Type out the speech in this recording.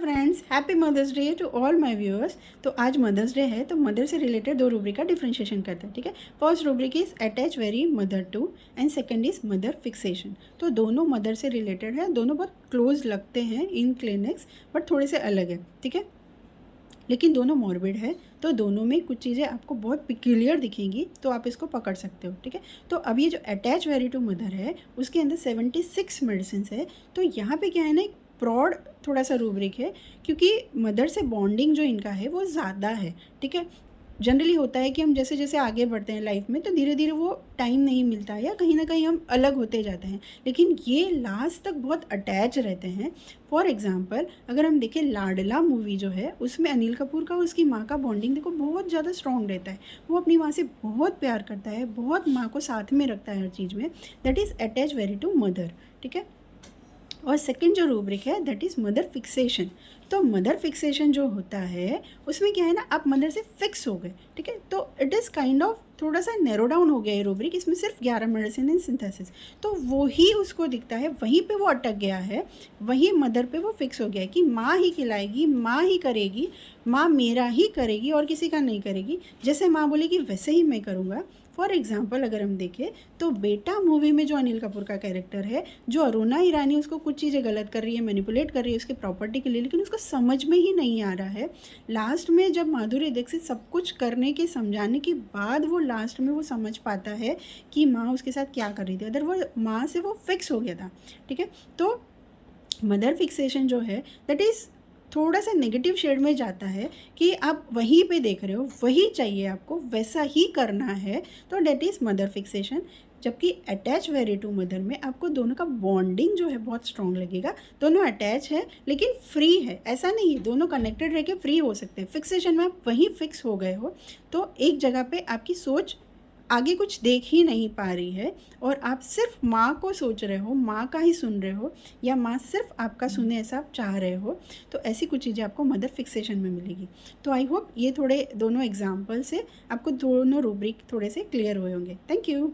Friends, happy mother's day to all my viewers. तो आज mother's day है, तो मदर से रिलेटेड दो रूब्रिक का डिफ्रेंशिएशन करते हैं। ठीक है, first rubric is attach very mother to and second is mother fixation. तो दोनों मदर से रिलेटेड है, दोनों बहुत क्लोज लगते हैं इन क्लिनिक्स, बट थोड़े से अलग है। ठीक है, लेकिन दोनों मॉर्बिड है, तो दोनों में कुछ चीज़ें आपको बहुत पिक्यूलियर दिखेंगी, तो आप इसको पकड़ सकते हो। ठीक है, तो अब ये जो अटैच वेरी टू मदर है उसके अंदर 76 मेडिसिन है। तो यहाँ पे क्या है ना, एक ब्रॉड थोड़ा सा रूब्रिक है, क्योंकि मदर से बॉन्डिंग जो इनका है वो ज़्यादा है। ठीक है, जनरली होता है कि हम जैसे जैसे आगे बढ़ते हैं लाइफ में, तो धीरे धीरे वो टाइम नहीं मिलता है या कहीं ना कहीं हम अलग होते जाते हैं, लेकिन ये लास्ट तक बहुत अटैच रहते हैं। फॉर एग्जांपल अगर हम देखें लाडला मूवी जो है, उसमें अनिल कपूर का उसकी माँ का बॉन्डिंग देखो बहुत ज़्यादा स्ट्रॉन्ग रहता है। वो अपनी माँ से बहुत प्यार करता है, बहुत माँ को साथ में रखता है हर चीज़ में। That is attach very to mother. ठीक है, और सेकंड जो रूब्रिक है दैट इज़ मदर फिक्सेशन। तो मदर फिक्सेशन जो होता है उसमें क्या है ना, आप मदर से फिक्स हो गए। ठीक है, तो इट इज़ काइंड ऑफ थोड़ा सा नैरो डाउन हो गया ये रूब्रिक, इसमें सिर्फ 11 मेडिसिन इन सिंथेसिस। तो वही उसको दिखता है, वहीं पे वो अटक गया है, वही मदर पे वो फिक्स हो गया है कि माँ ही खिलाएगी, माँ ही करेगी, माँ मेरा ही करेगी और किसी का नहीं करेगी, जैसे माँ बोलेगी वैसे ही मैं करूँगा। फॉर एग्जाम्पल अगर हम देखें तो बेटा मूवी में जो अनिल कपूर का कैरेक्टर है, जो अरुणा ईरानी उसको कुछ चीज़ें गलत कर रही है, मैनिपुलेट कर रही है उसके प्रॉपर्टी के लिए, लेकिन उसको समझ में ही नहीं आ रहा है। लास्ट में जब माधुरी दीक्षित सब कुछ करने के समझाने के बाद वो लास्ट में वो समझ पाता है कि माँ उसके साथ क्या कर रही थी, अदर वो माँ से वो फिक्स हो गया था। ठीक है, तो मदर फिक्सेशन जो है दैट इज़ थोड़ा सा नेगेटिव शेड में जाता है कि आप वहीं पे देख रहे हो, वही चाहिए आपको, वैसा ही करना है, तो डेट इज़ मदर फिक्सेशन। जबकि अटैच वेरी टू मदर में आपको दोनों का बॉन्डिंग जो है बहुत स्ट्रॉन्ग लगेगा। दोनों अटैच है लेकिन फ्री है, ऐसा नहीं है दोनों कनेक्टेड रह के फ्री हो सकते हैं। फिक्सेशन में आप वहीं फिक्स हो गए हो, तो एक जगह पे आपकी सोच आगे कुछ देख ही नहीं पा रही है और आप सिर्फ माँ को सोच रहे हो, माँ का ही सुन रहे हो, या माँ सिर्फ आपका सुने ऐसा आप चाह रहे हो, तो ऐसी कुछ चीज़ें आपको मदर फिक्सेशन में मिलेगी। तो आई होप ये थोड़े दोनों एग्जाम्पल से आपको दोनों रूब्रिक थोड़े से क्लियर हुए होंगे। Thank you.